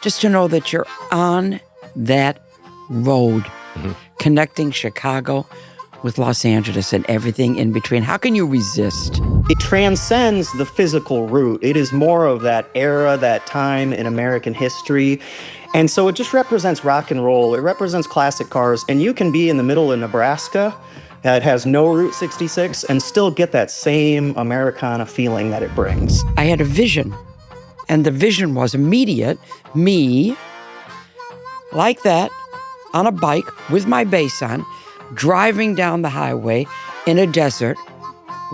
just to know that you're on that road, connecting Chicago with Los Angeles and everything in between. How can you resist? It transcends the physical route. It is more of that era, that time in American history. And so it just represents rock and roll. It represents classic cars. And you can be in the middle of Nebraska that has no Route 66 and still get that same Americana feeling that it brings. I had a vision, and the vision was immediate. Me, like that, on a bike with my bass on, driving down the highway in a desert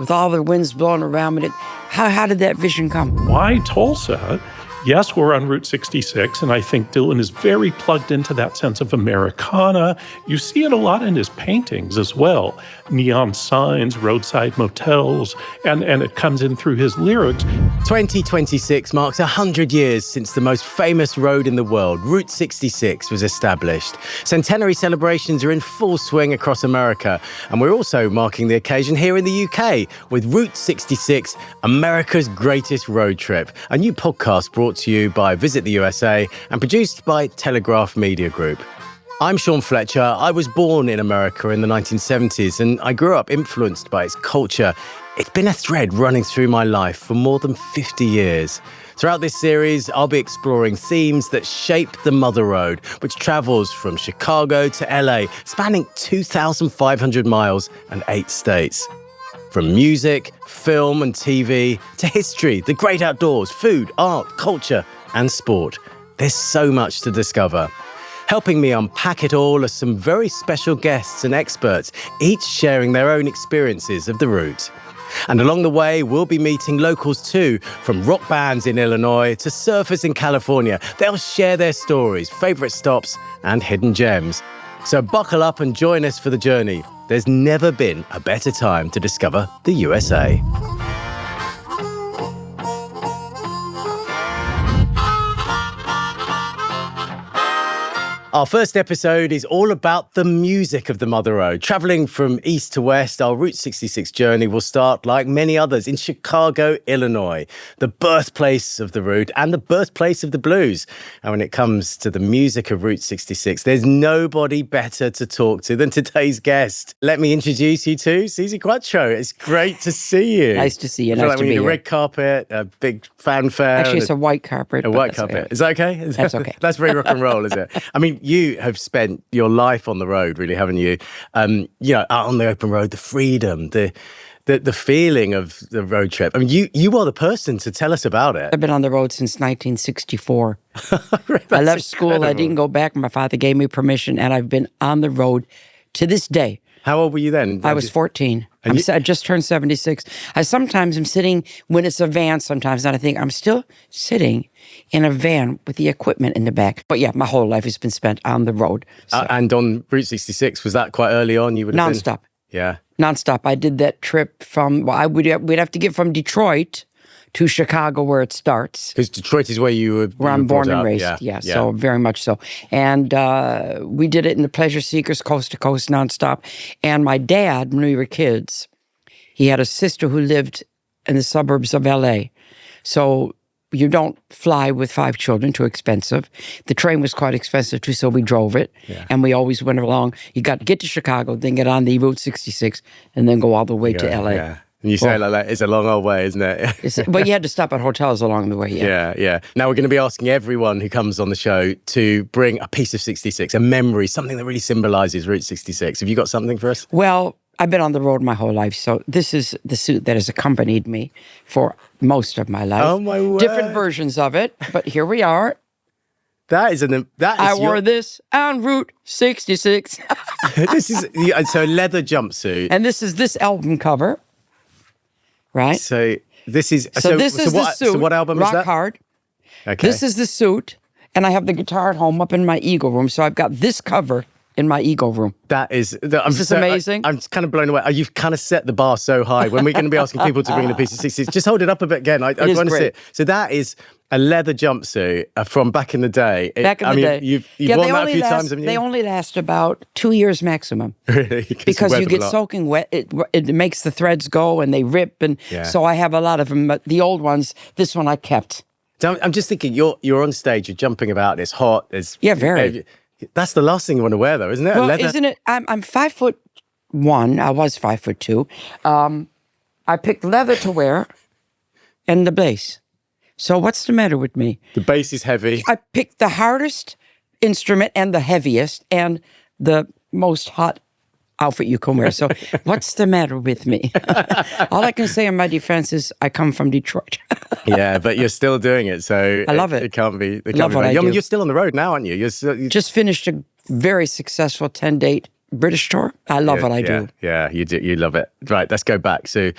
with all the winds blowing around me. How did that vision come? Why Tulsa? Yes, we're on Route 66, and I think Dylan is very plugged into that sense of Americana. You see it a lot in his paintings as well. Neon signs, roadside motels, and it comes in through his lyrics. 2026 marks 100 years since the most famous road in the world, Route 66, was established. Centenary celebrations are in full swing across America, and we're also marking the occasion here in the UK with Route 66, America's Greatest Road Trip, a new podcast brought to you by Visit the USA and produced by Telegraph Media Group. I'm Sean Fletcher. I was born in America in the 1970s, and I grew up influenced by its culture. It's been a thread running through my life for more than 50 years. Throughout this series, I'll be exploring themes that shape the Mother Road, which travels from Chicago to LA, spanning 2,500 miles and 8 states. From music, film and TV, to history, the great outdoors, food, art, culture, and sport. There's so much to discover. Helping me unpack it all are some very special guests and experts, each sharing their own experiences of the route. And along the way, we'll be meeting locals too, from rock bands in Illinois to surfers in California. They'll share their stories, favourite stops, and hidden gems. So buckle up and join us for the journey. There's never been a better time to discover the USA. Our first episode is all about the music of the Mother Road. Travelling from east to west, our Route 66 journey will start, like many others, in Chicago, Illinois, the birthplace of the route and the birthplace of the blues. And when it comes to the music of Route 66, there's nobody better to talk to than today's guest. Let me introduce you to Suzi Quatro. It's great to see you. Nice to see you. I feel Nice like to we be need a here. red carpet, a big fanfare. Actually, it's a white carpet. A white carpet. Is that okay? That's okay. That's very rock and roll, is it? I mean, you have spent your life on the road, really, haven't you? You know, out on the open road, the freedom, the feeling of the road trip. I mean, you are the person to tell us about it. I've been on the road since 1964. I left school. Incredible. I didn't go back. My father gave me permission, and I've been on the road to this day. How old were you then? I was 14. And I just turned 76. I sometimes am sitting, when it's a van sometimes, and I think I'm still sitting in a van with the equipment in the back. But yeah, my whole life has been spent on the road. So. And on Route 66, was that quite early on? You would have Nonstop. Yeah. Nonstop. I did that trip from, we'd have to get from Detroit to Chicago, where it starts. Because Detroit is where you were Where I'm born and up. raised, yeah, so very much so. And we did it in the Pleasure Seekers, coast to coast, nonstop. And my dad, when we were kids, he had a sister who lived in the suburbs of L.A. So you don't fly with 5 children, too expensive. The train was quite expensive too, so we drove it. Yeah. And we always went along. You got to get to Chicago, then get on the Route 66, and then go all the way to L.A. Yeah. And you say it like that, it's a long old way, isn't it? But you had to stop at hotels along the way, Yeah. Now we're going to be asking everyone who comes on the show to bring a piece of 66, a memory, something that really symbolises Route 66. Have you got something for us? Well, I've been on the road my whole life, so this is the suit that has accompanied me for most of my life. Oh, my word. Different versions of it, but here we are. I wore this on Route 66. This is so a leather jumpsuit. And this is this album cover, right? So this is this is the suit. So what album Rock is that? Hard. Okay. This is the suit, and I have the guitar at home up in my Eagle room, so I've got this cover in my Eagle room. Is this amazing? I'm kind of blown away. You've kind of set the bar so high. When we're going to be asking people to bring in a piece of 60s, just hold it up a bit again. I want to see it. So that is a leather jumpsuit from back in the day. Back in the day. You've worn that a few times, haven't you? They only last about 2 years maximum. Really? Because you get soaking wet. It makes the threads go and they rip. And so I have a lot of them. But the old ones, this one I kept. I'm just thinking, you're on stage, you're jumping about, it's hot. Yeah, very. That's the last thing you want to wear, though, isn't it? Well, Leather. isn't it? I'm 5'1". I was 5'2". I picked leather to wear and the bass. So what's the matter with me? The bass is heavy. I picked the hardest instrument and the heaviest and the most hot outfit you can wear. So what's the matter with me? All I can say in my defense is I come from Detroit. Yeah, but you're still doing it, so I love it. It can't be. Love what I do. You're still on the road now, aren't you? Just finished a very successful 10-date British tour. I love what I do. Yeah, you do. You love it. Right, let's go back. So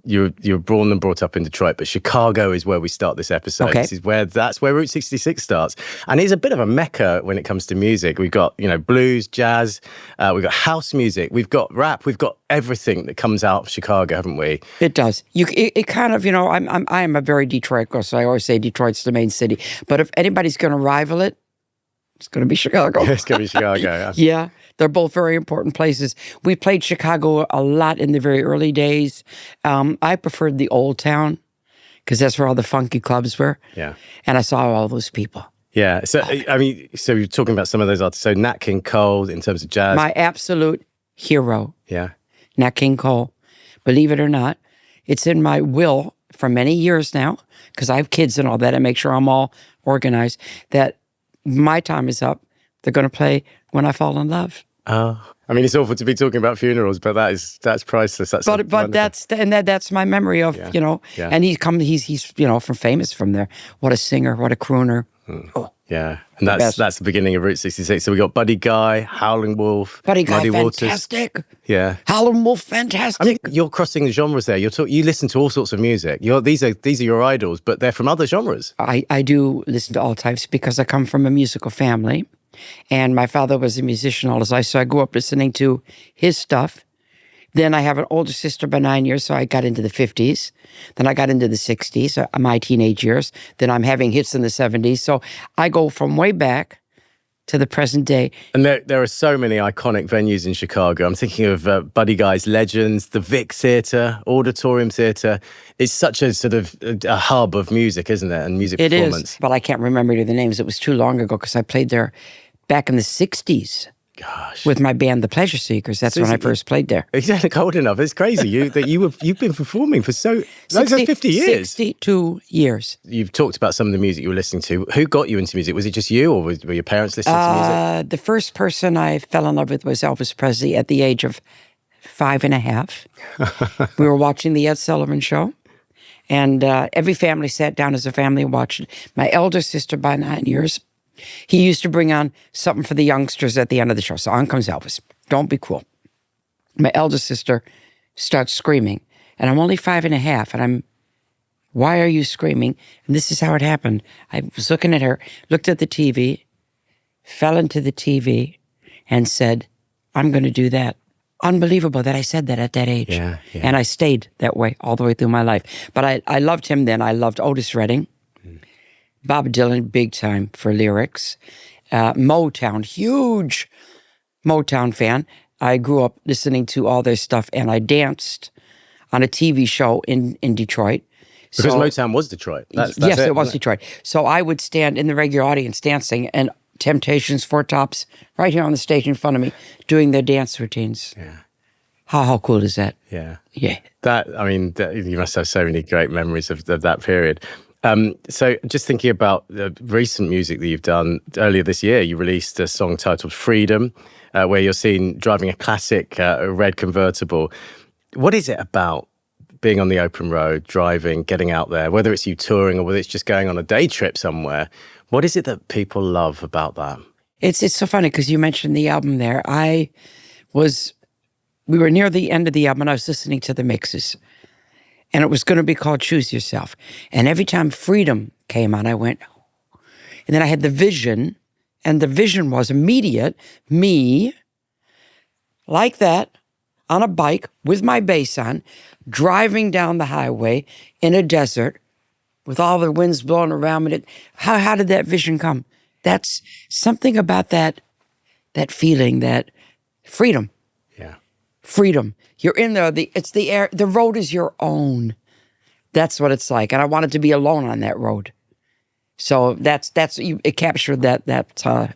you were born and brought up in Detroit, but Chicago is where we start this episode. Okay. That's where Route 66 starts, and it's a bit of a mecca when it comes to music. We've got blues, jazz, we've got house music, we've got rap, we've got everything that comes out of Chicago, haven't we? It does. It kind of I am a very Detroit girl, so I always say Detroit's the main city. But if anybody's going to rival it, it's going to be Chicago. It's going to be Chicago. Yeah, they're both very important places. We played Chicago a lot in the very early days. I preferred the Old Town because that's where all the funky clubs were. Yeah. And I saw all those people. Yeah. So, so you're talking about some of those artists. So Nat King Cole in terms of jazz. My absolute hero, Yeah. Nat King Cole. Believe it or not, it's in my will for many years now because I have kids and all that. I make sure I'm all organized that my time is up. They're going to play When I Fall in Love. Oh, it's awful to be talking about funerals, but that's priceless. But that's my memory of Yeah. and he's from famous from there. What a singer, what a crooner. Oh, Yeah, and that's the beginning of Route 66. So we got Buddy Guy, Howlin' Wolf, Buddy Guy, Muddy Waters. fantastic. Yeah, Howlin' Wolf, fantastic. you're crossing the genres there. You listen to all sorts of music. These are your idols, but they're from other genres. I do listen to all types because I come from a musical family, and my father was a musician all his life, so I grew up listening to his stuff. Then I have an older sister by 9 years, so I got into the 50s. Then I got into the 60s, my teenage years. Then I'm having hits in the 70s. So I go from way back to the present day. And there are so many iconic venues in Chicago. I'm thinking of Buddy Guy's Legends, the Vic Theatre, Auditorium Theatre. It's such a sort of a hub of music, isn't it? And music performance. It is, but I can't remember the names. It was too long ago because I played there back in the 60s. Gosh. With my band, the Pleasure Seekers. That's when I first played there. You're old enough. It's crazy you've been performing for like 50 years. 62 years. You've talked about some of the music you were listening to. Who got you into music? Was it just you, or were your parents listening to music? The first person I fell in love with was Elvis Presley at the age of 5.5. We were watching the Ed Sullivan Show, and every family sat down as a family and watched it. My elder sister by 9 years, he used to bring on something for the youngsters at the end of the show. So on comes Elvis. Don't be cruel. My elder sister starts screaming, and I'm only 5.5, and why are you screaming? And this is how it happened. I was looking at her, looked at the TV, fell into the TV, and said, I'm going to do that. Unbelievable that I said that at that age. Yeah. And I stayed that way all the way through my life. But I loved him then. I loved Otis Redding. Bob Dylan, big time for lyrics. Motown, huge Motown fan. I grew up listening to all their stuff, and I danced on a TV show in Detroit. Because Motown was Detroit. That's yes, it was Detroit. So I would stand in the regular audience dancing, and Temptations, Four Tops, right here on the stage in front of me, doing their dance routines. Yeah. How cool is that? Yeah. Yeah. You must have so many great memories of that period. So just thinking about the recent music that you've done, earlier this year, you released a song titled Freedom, where you're seen driving a classic red convertible. What is it about being on the open road, driving, getting out there, whether it's you touring or whether it's just going on a day trip somewhere? What is it that people love about that? It's so funny because you mentioned the album there. We were near the end of the album and I was listening to the mixes. And it was going to be called Choose Yourself. And every time Freedom came on, I went, oh. And then I had the vision, and the vision was immediate, me, like that, on a bike with my bass on, driving down the highway in a desert with all the winds blowing around me. How did that vision come? That's something about that feeling, that freedom. Yeah. Freedom. You're in there. It's the air. The road is your own. That's what it's like. And I wanted to be alone on that road. So it captured that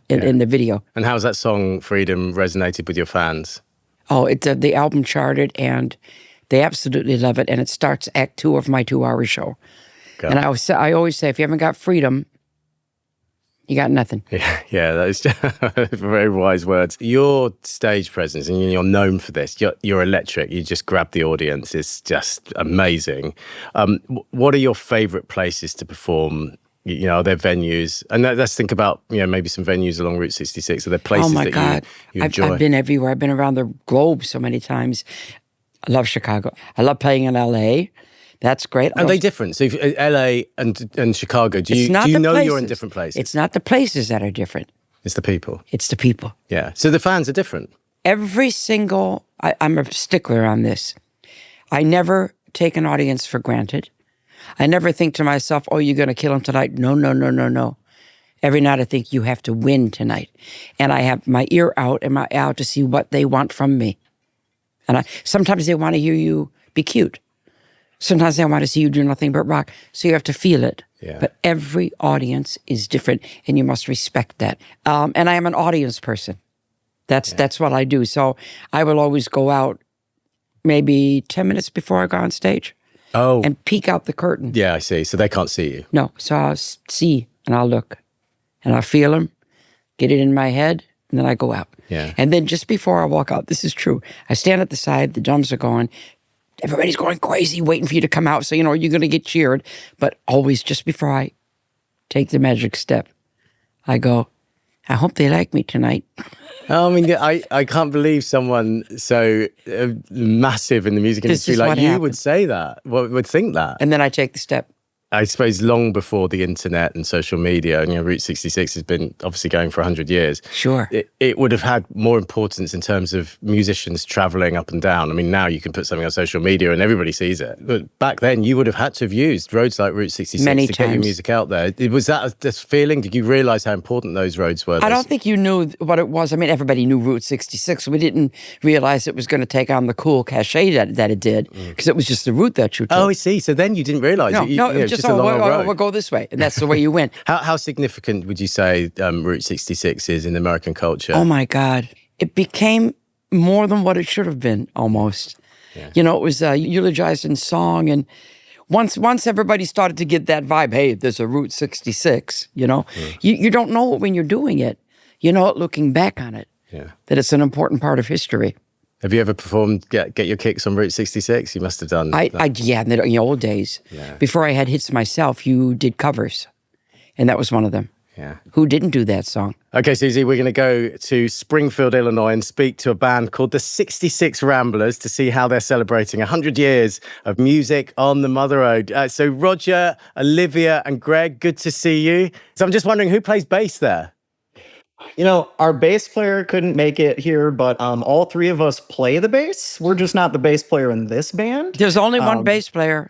in the video. And how's that song "Freedom" resonated with your fans? Oh, the album charted, and they absolutely love it. And it starts Act 2 of my 2-hour show. Okay. And I always say, if you haven't got freedom, you got nothing. Yeah, that is very wise words. Your stage presence, and you're known for this. You're electric. You just grab the audience. It's just amazing. What are your favorite places to perform? You know, are there venues? And let's think about, maybe some venues along Route 66. Are there places that you enjoy? I've been everywhere. I've been around the globe so many times. I love Chicago. I love playing in LA. That's great. Are they different? So LA and Chicago, do you know you're in different places? It's not the places that are different. It's the people. It's the people. Yeah. So the fans are different. I'm a stickler on this. I never take an audience for granted. I never think to myself, oh, you're going to kill him tonight. No, no, no, no, no. Every night I think you have to win tonight. And I have my ear out and my eye out to see what they want from me. And sometimes they want to hear you be cute. Sometimes they want to see you do nothing but rock. So you have to feel it. Yeah. But every audience is different, and you must respect that. And I am an audience person. That's what I do. So I will always go out maybe 10 minutes before I go on stage. Oh. And peek out the curtain. Yeah, I see. So they can't see you. No. So I'll see, and I'll look. And I'll feel them, get it in my head, and then I go out. Yeah. And then just before I walk out, this is true, I stand at the side, the drums are going, everybody's going crazy, waiting for you to come out. So, you're going to get cheered. But always just before I take the magic step, I go, I hope they like me tonight. I mean, I can't believe someone so massive in the music industry like you would say that, would think that. And then I take the step. I suppose long before the internet and social media, and Route 66 has been obviously going for 100 years. Sure. It would have had more importance in terms of musicians traveling up and down. I mean, now you can put something on social media and everybody sees it. But back then, you would have had to have used roads like Route 66 many to times. get your music out there. Was that this feeling? Did you realize how important those roads were? I don't think you knew what it was. I mean, everybody knew Route 66. We didn't realize it was going to take on the cool cachet that it did, because it was just the route that you took. Oh, I see. So then you didn't realize it. No, it was just a long road. We'll go this way, and that's the way you went. How significant would you say Route 66 is in American culture? Oh my God. It became more than what it should have been, almost. Yeah. It was eulogized in song, and once everybody started to get that vibe, hey, there's a Route 66, you don't know it when you're doing it. You know it looking back on it, that it's an important part of history. Have you ever performed, get your kicks on Route 66? You must have done. Yeah, in the old days. Yeah. Before I had hits myself, you did covers, and that was one of them. Yeah. Who didn't do that song? Okay, Suzi, we're going to go to Springfield, Illinois, and speak to a band called the 66 Ramblers to see how they're celebrating 100 years of music on the Mother Road. So Roger, Olivia, and Greg, good to see you. So I'm just wondering, who plays bass there? Our bass player couldn't make it here, but all three of us play the bass. We're just not the bass player in this band. There's only one bass player.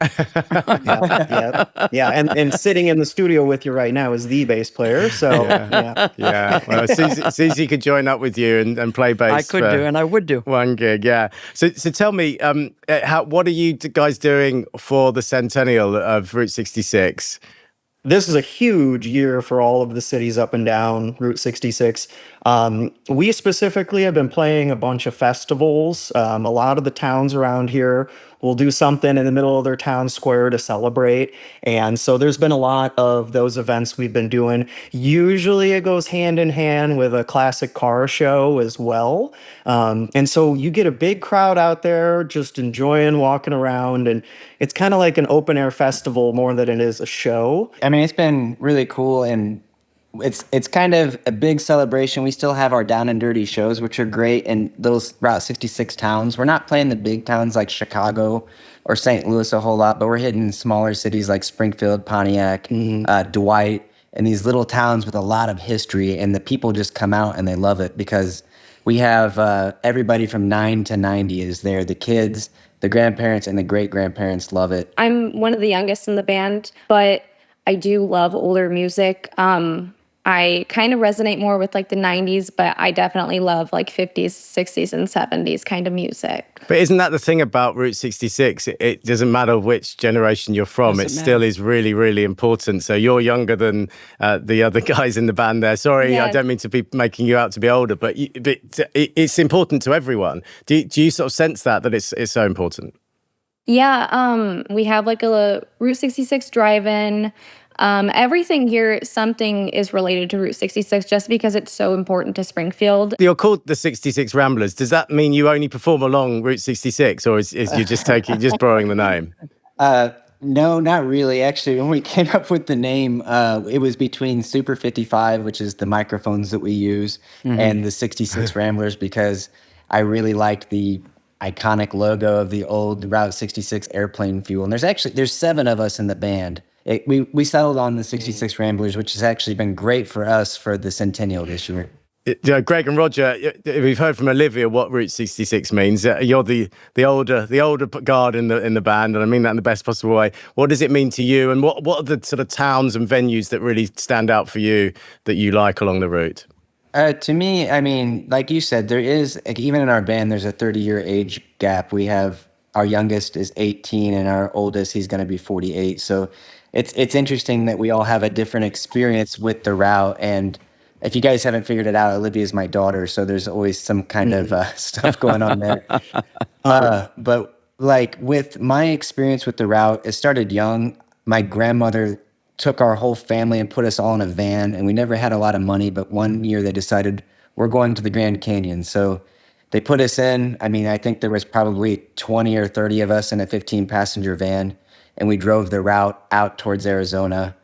Yeah. And sitting in the studio with you right now is the bass player. So, Yeah. Well, Suzi could join up with you and play bass. I could do, and I would do. One gig, yeah. So tell me, what are you guys doing for the centennial of Route 66? This is a huge year for all of the cities up and down Route 66. We specifically have been playing a bunch of festivals. A lot of the towns around here will do something in the middle of their town square to celebrate. And so there's been a lot of those events we've been doing. Usually it goes hand in hand with a classic car show as well. And so you get a big crowd out there just enjoying walking around. And it's kind of like an open air festival more than it is a show. I mean, it's been really cool, and it's kind of a big celebration. We still have our down and dirty shows, which are great in those Route 66 towns. We're not playing the big towns like Chicago or St. Louis a whole lot, but we're hitting smaller cities like Springfield, Pontiac, Dwight, and these little towns with a lot of history. And the people just come out and they love it because we have everybody from 9 to 90 is there. The kids, the grandparents, and the great-grandparents love it. I'm one of the youngest in the band, but I do love older music. I kind of resonate more with like the 90s, but I definitely love like 50s, 60s, and 70s kind of music. But isn't that the thing about Route 66? It doesn't matter which generation you're from. It still is really, really important. So you're younger than the other guys in the band there. Sorry, I Yes. don't mean to be making you out to be older, but it's important to everyone. Do you sort of sense that it's so important? Yeah, we have like a Route 66 drive-in. Everything here, something is related to Route 66 just because it's so important to Springfield. You're called the 66 Ramblers. Does that mean you only perform along Route 66, or is you just borrowing the name? No, not really. Actually, when we came up with the name, it was between Super 55, which is the microphones that we use, and the 66 Ramblers, because I really liked the iconic logo of the old Route 66 airplane fuel. And there's 7 of us in the band. We settled on the 66 Ramblers, which has actually been great for us for the centennial this year. Greg and Roger, we've heard from Olivia what Route 66 means. You're the older guard in the band, and I mean that in the best possible way. What does it mean to you, and what are the sort of towns and venues that really stand out for you that you like along the route? To me, I mean, like you said, there is, like, even in our band, there's a 30-year age gap. We have, our youngest is 18, and our oldest, he's going to be 48. So it's interesting that we all have a different experience with the route. And if you guys haven't figured it out, Olivia's my daughter, so there's always some kind of stuff going on there. But like with my experience with the route, it started young. My grandmother took our whole family and put us all in a van, and we never had a lot of money, but one year they decided we're going to the Grand Canyon. So they put us in. I mean, I think there was probably 20 or 30 of us in a 15-passenger van, and we drove the route out towards Arizona.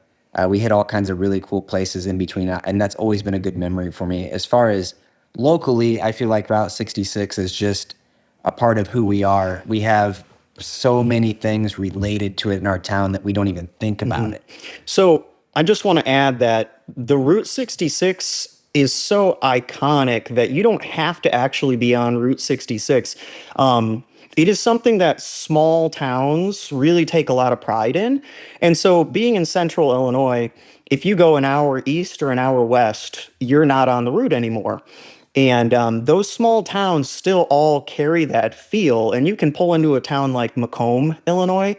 We hit all kinds of really cool places in between, and that's always been a good memory for me. As far as locally, I feel like Route 66 is just a part of who we are. We have so many things related to it in our town that we don't even think about it. So I just want to add that the Route 66 is so iconic that you don't have to actually be on Route 66. It is something that small towns really take a lot of pride in. And so being in central Illinois, if you go an hour east or an hour west, you're not on the route anymore. And those small towns still all carry that feel. And you can pull into a town like Macomb, Illinois,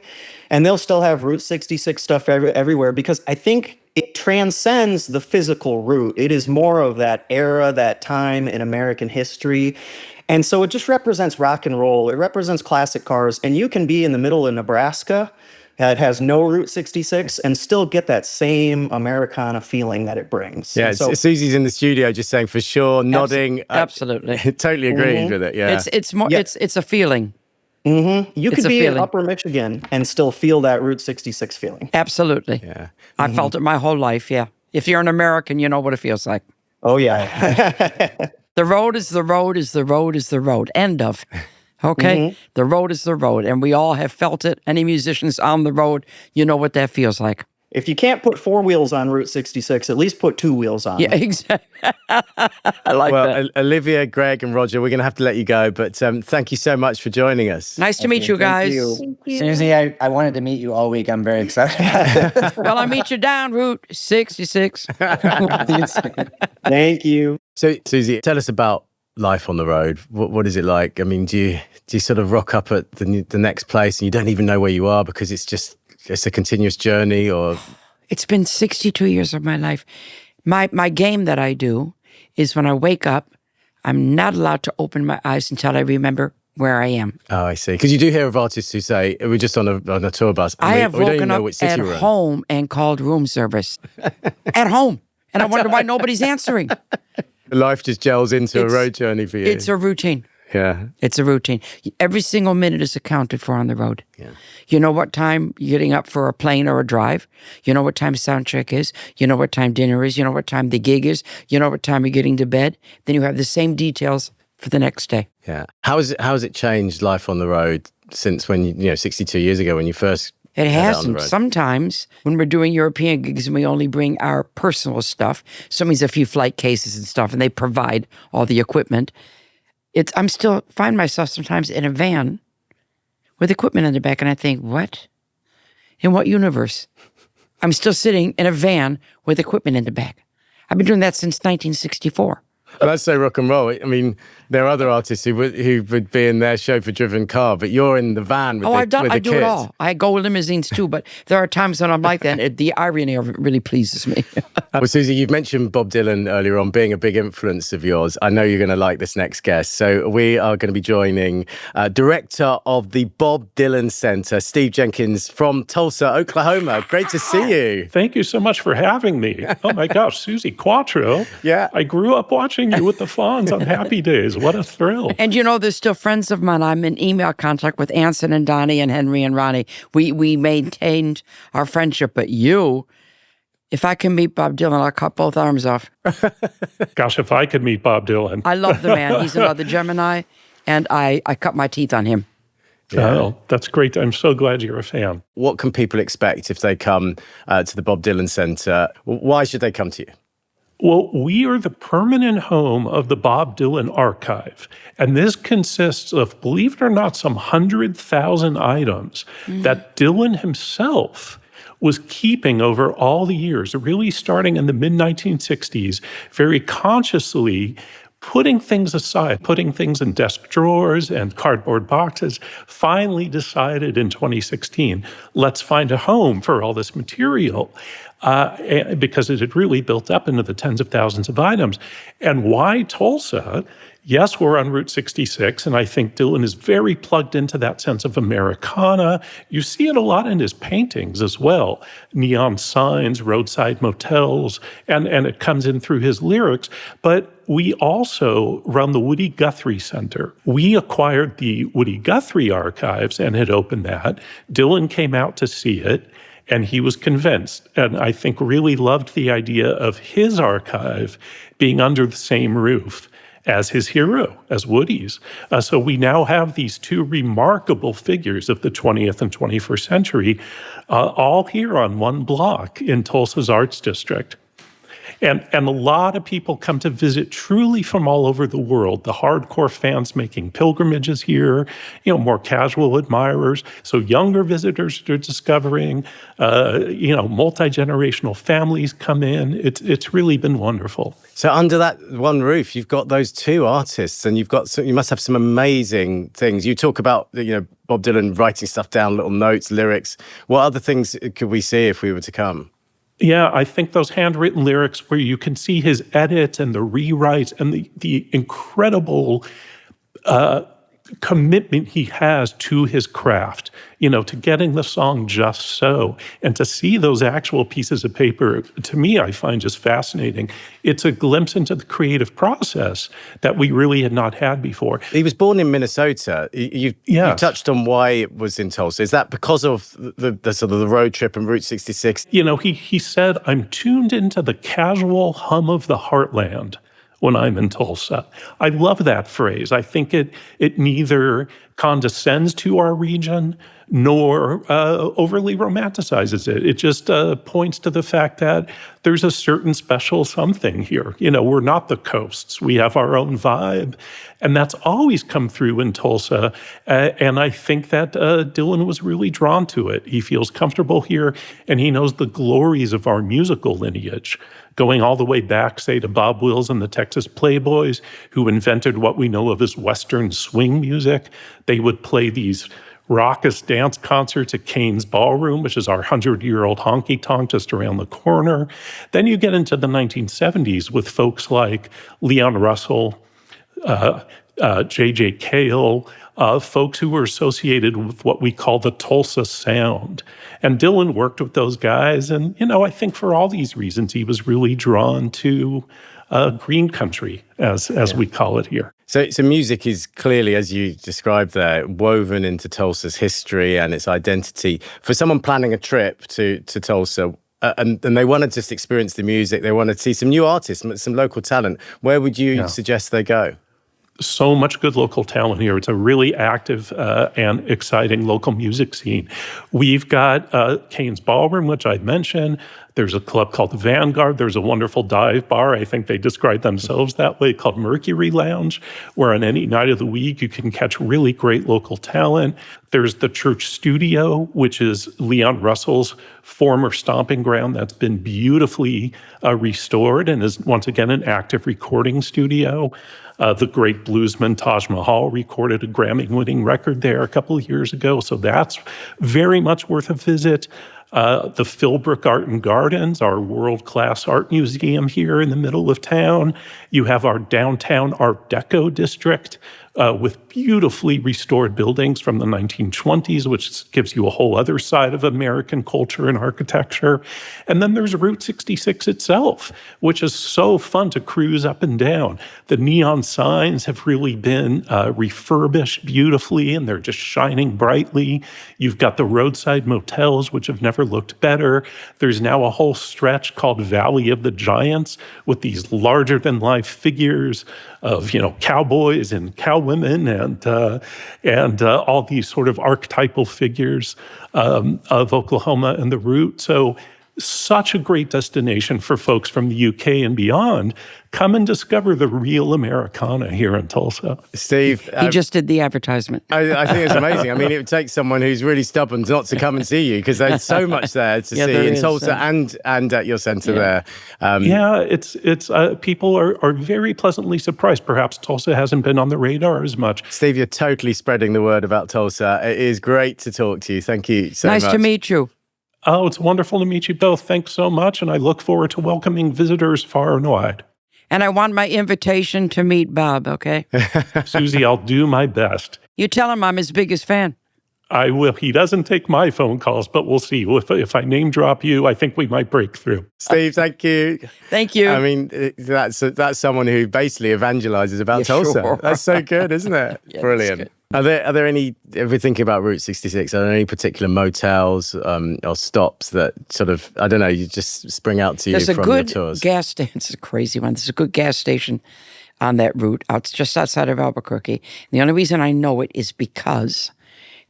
and they'll still have Route 66 stuff everywhere, because I think it transcends the physical route. It is more of that era, that time in American history. And so it just represents rock and roll. It represents classic cars. And you can be in the middle of Nebraska that has no Route 66 and still get that same Americana feeling that it brings. Yeah, so Suzi's in the studio just saying for sure, nodding. Absolutely. Totally agreeing with it, yeah. It's more. Yeah. It's a feeling. you could a be in feeling. Upper Michigan and still feel that Route 66 feeling. Absolutely. Yeah. I felt it my whole life. Yeah. If you're an American, you know what it feels like. Oh, yeah. The road is the road is the road is the road. End of. Okay? The road is the road. And we all have felt it. Any musicians on the road, you know what that feels like. If you can't put 4 wheels on Route 66, at least put 2 wheels on. Yeah, exactly. I like that. Olivia, Greg, and Roger, we're going to have to let you go, but thank you so much for joining us. Nice to meet you guys. you. Susie, I wanted to meet you all week. I'm very excited. Well, I meet you down Route 66. Thank you. So, Suzi, tell us about life on the road. What is it like? I mean, do you sort of rock up at the next place and you don't even know where you are because it's a continuous journey? Or It's been 62 years of my life. My game that I do is when I wake up, I'm not allowed to open my eyes until I remember where I am. Oh, I see. Because you do hear of artists who say, we're just on a tour bus. And I have we don't even woken know up which city at we're in. home and called room service. At home. And I wonder why nobody's answering. Life just gels into a road journey for you. It's a routine. Yeah. It's a routine. Every single minute is accounted for on the road. Yeah. You know what time you're getting up for a plane or a drive. You know what time sound check is. You know what time dinner is. You know what time the gig is. You know what time you're getting to bed. Then you have the same details for the next day. Yeah. How has it changed life on the road since when 62 years ago when you first It got out on the hasn't. road? Sometimes When we're doing European gigs and we only bring our personal stuff, so it means a few flight cases and stuff, and they provide all the equipment. I'm still find myself sometimes in a van with equipment in the back, and I think, what? In what universe? I'm still sitting in a van with equipment in the back. I've been doing that since 1964. That's so rock and roll. I mean, there are other artists who would be in their chauffeur-driven car, but you're in the van with I do it all. I go limousines too, but there are times when I'm like that. The irony of it really pleases me. Well, Suzi, you've mentioned Bob Dylan earlier on being a big influence of yours. I know you're going to like this next guest. So we are going to be joining director of the Bob Dylan Center, Steve Jenkins from Tulsa, Oklahoma. Great to see you. Thank you so much for having me. Oh my gosh, Suzi Quatro. Yeah. I grew up watching you with the Fonz on Happy Days. What a thrill. And there's still friends of mine. I'm in email contact with Anson and Donnie and Henry and Ronnie. We maintained our friendship, but if I can meet Bob Dylan, I'll cut both arms off. Gosh, if I could meet Bob Dylan. I love the man. He's another Gemini, and I cut my teeth on him. Yeah. Oh, that's great. I'm so glad you're a fan. What can people expect if they come to the Bob Dylan Center? Why should they come to you? Well, we are the permanent home of the Bob Dylan Archive. And this consists of, believe it or not, some 100,000 items that Dylan himself was keeping over all the years, really starting in the mid-1960s, very consciously putting things aside, putting things in desk drawers and cardboard boxes, finally decided in 2016, let's find a home for all this material. Because it had really built up into the tens of thousands of items. And why Tulsa? Yes, we're on Route 66, and I think Dylan is very plugged into that sense of Americana. You see it a lot in his paintings as well. Neon signs, roadside motels, and it comes in through his lyrics. But we also run the Woody Guthrie Center. We acquired the Woody Guthrie archives and had opened that. Dylan came out to see it. And he was convinced, and I think really loved the idea of his archive being under the same roof as his hero, as Woody's. So we now have these two remarkable figures of the 20th and 21st century, all here on one block in Tulsa's Arts District. And a lot of people come to visit truly from all over the world. The hardcore fans making pilgrimages here, more casual admirers. So younger visitors are discovering, multi-generational families come in. It's really been wonderful. So under that one roof, you've got those two artists, and you must have some amazing things. You talk about, Bob Dylan writing stuff down, little notes, lyrics. What other things could we see if we were to come? Yeah, I think those handwritten lyrics where you can see his edit and the rewrites and the incredible commitment he has to his craft, to getting the song just so. And to see those actual pieces of paper, to me, I find just fascinating. It's a glimpse into the creative process that we really had not had before. He was born in Minnesota. You touched on why it was in Tulsa. Is that because of the sort of the road trip and Route 66? He said, I'm tuned into the casual hum of the heartland when I'm in Tulsa. I love that phrase. I think it neither condescends to our region nor overly romanticizes it. It just points to the fact that there's a certain special something here. We're not the coasts. We have our own vibe. And that's always come through in Tulsa. And I think that Dylan was really drawn to it. He feels comfortable here, and he knows the glories of our musical lineage, going all the way back, say, to Bob Wills and the Texas Playboys, who invented what we know of as Western swing music. They would play these raucous dance concerts at Kane's Ballroom, which is our 100-year-old honky-tonk just around the corner. Then you get into the 1970s with folks like Leon Russell, J.J. Cale, folks who were associated with what we call the Tulsa sound. And Dylan worked with those guys. And, I think for all these reasons, he was really drawn to green country, as we call it here. So music is clearly, as you described there, woven into Tulsa's history and its identity. For someone planning a trip to Tulsa, and they want to just experience the music, they want to see some new artists, some local talent, where would you suggest they go? so much good local talent here. It's a really active and exciting local music scene. We've got Kane's Ballroom, which I mentioned. There's a club called the Vanguard. There's a wonderful dive bar. I think they describe themselves that way, called Mercury Lounge, where on any night of the week you can catch really great local talent. There's the Church Studio, which is Leon Russell's former stomping ground that's been beautifully restored and is once again an active recording studio. The great bluesman Taj Mahal recorded a Grammy-winning record there a couple of years ago, so that's very much worth a visit. The Philbrook Art and Gardens, our world-class art museum here in the middle of town. You have our downtown Art Deco district with beautifully restored buildings from the 1920s, which gives you a whole other side of American culture and architecture. And then there's Route 66 itself, which is so fun to cruise up and down. The neon signs have really been refurbished beautifully, and they're just shining brightly. You've got the roadside motels, which have never looked better. There's now a whole stretch called Valley of the Giants with these larger-than-life figures of, cowboys and cowwomen and all these sort of archetypal figures of Oklahoma and the route. So such a great destination for folks from the UK and beyond. Come and discover the real Americana here in Tulsa. Steve, He just did the advertisement. I think it's amazing. I mean, it would take someone who's really stubborn not to come and see you, because there's so much there to see in Tulsa and at your centre there. It's people are very pleasantly surprised. Perhaps Tulsa hasn't been on the radar as much. Steve, you're totally spreading the word about Tulsa. It is great to talk to you. Thank you so much. Nice to meet you. Oh, it's wonderful to meet you both. Thanks so much, and I look forward to welcoming visitors far and wide. And I want my invitation to meet Bob, okay? Susie, I'll do my best. You tell him I'm his biggest fan. I will. He doesn't take my phone calls, but we'll see. If I name drop you, I think we might break through. Steve, thank you. Thank you. I mean, that's someone who basically evangelizes about Tulsa. Sure. That's so good, isn't it? Yeah, brilliant. Are there any, if we're thinking about Route 66, are there any particular motels or stops that sort of, I don't know, you just spring out to you from your tours? There's a good gas station. It's a crazy one. There's a good gas station on that route, just outside of Albuquerque. And the only reason I know it is because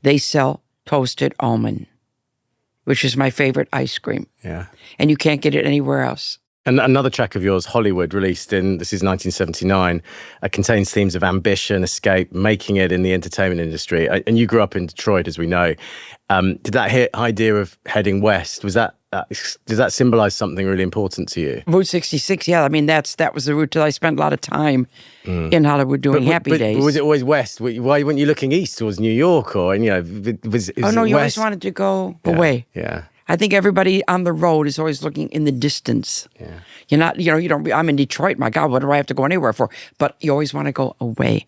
they sell toasted almond, which is my favorite ice cream. Yeah. And you can't get it anywhere else. And another track of yours, Hollywood, released this is 1979, contains themes of ambition, escape, making it in the entertainment industry. And you grew up in Detroit, as we know. Did that idea of heading west, does that symbolize something really important to you? Route 66, yeah. I mean, that was the route that I spent a lot of time in Hollywood doing Happy Days. But was it always west? Why weren't you looking east towards New York? Or, you always wanted to go away. Yeah. I think everybody on the road is always looking in the distance. Yeah. You're not, you don't, I'm in Detroit, my God, what do I have to go anywhere for? But you always want to go away.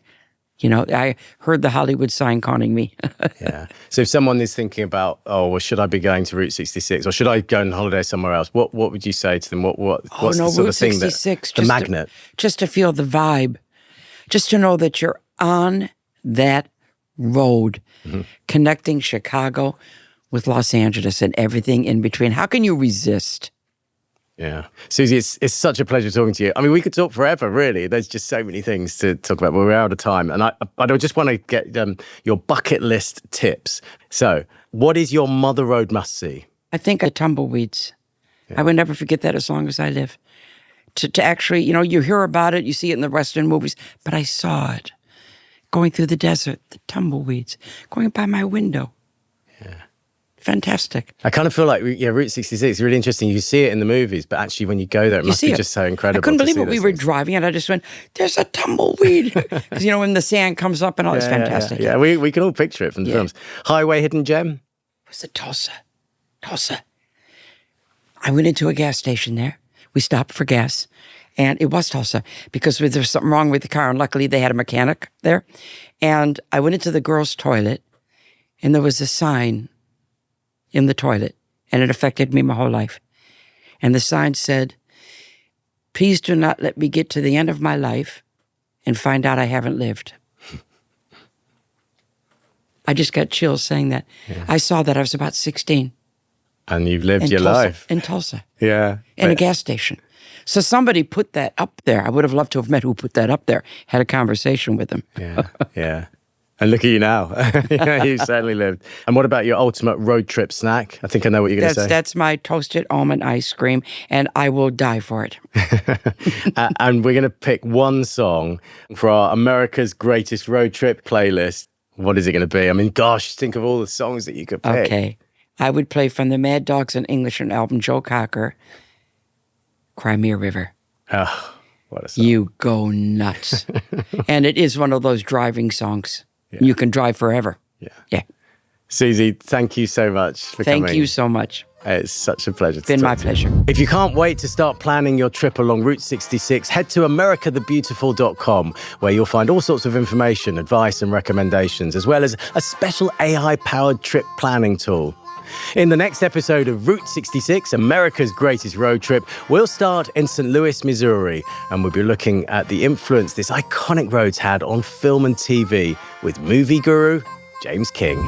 I heard the Hollywood sign calling me. Yeah. So if someone is thinking about, should I be going to Route 66 or should I go on holiday somewhere else? What would you say to them? What's the sort Route of thing 66, the magnet? Just to feel the vibe, just to know that you're on that road, connecting Chicago with Los Angeles and everything in between. How can you resist? Yeah. Suzi, it's such a pleasure talking to you. I mean, we could talk forever, really. There's just so many things to talk about, but we're out of time. And I just want to get your bucket list tips. So, what is your Mother Road must-see? I think tumbleweeds. Yeah. I would never forget that as long as I live. To actually, you hear about it, you see it in the Western movies, but I saw it. Going through the desert, the tumbleweeds, going by my window. Fantastic. I kind of feel like, Route 66 is really interesting. You see it in the movies, but actually when you go there, it must be just so incredible. I couldn't believe it. We were driving and I just went, there's a tumbleweed. Because, when the sand comes up and all, it's fantastic. Yeah, we can all picture it from the films. Highway hidden gem? Was it Tulsa? I went into a gas station there. We stopped for gas. And it was Tulsa because there was something wrong with the car. And luckily they had a mechanic there. And I went into the girls' toilet and there was a sign in the toilet, and it affected me my whole life. And the sign said, please do not let me get to the end of my life and find out I haven't lived. I just got chills saying that. Yeah. I saw that. I was about 16. And you've lived your life. In Tulsa. Yeah. In a gas station. So somebody put that up there. I would have loved to have met who put that up there, had a conversation with them. Yeah, yeah. And look at you now. You've certainly lived. And what about your ultimate road trip snack? I think I know what you're going to say. That's my toasted almond ice cream, and I will die for it. And we're going to pick one song for our America's Greatest Road Trip playlist. What is it going to be? I mean, gosh, think of all the songs that you could pick. Okay. I would play from the Mad Dogs and Englishmen album, Joe Cocker, Crimea River. Oh, what a song. You go nuts. And it is one of those driving songs. Yeah. You can drive forever. Yeah. Suzi, thank you so much for coming. Thank you so much. It's such a pleasure to Been my talk to you. pleasure. If you can't wait to start planning your trip along Route 66, head to americathebeautiful.com, where you'll find all sorts of information, advice and recommendations, as well as a special AI-powered trip planning tool. In the next episode of Route 66, America's Greatest Road Trip, we'll start in St. Louis, Missouri, and we'll be looking at the influence this iconic road's had on film and TV with movie guru James King.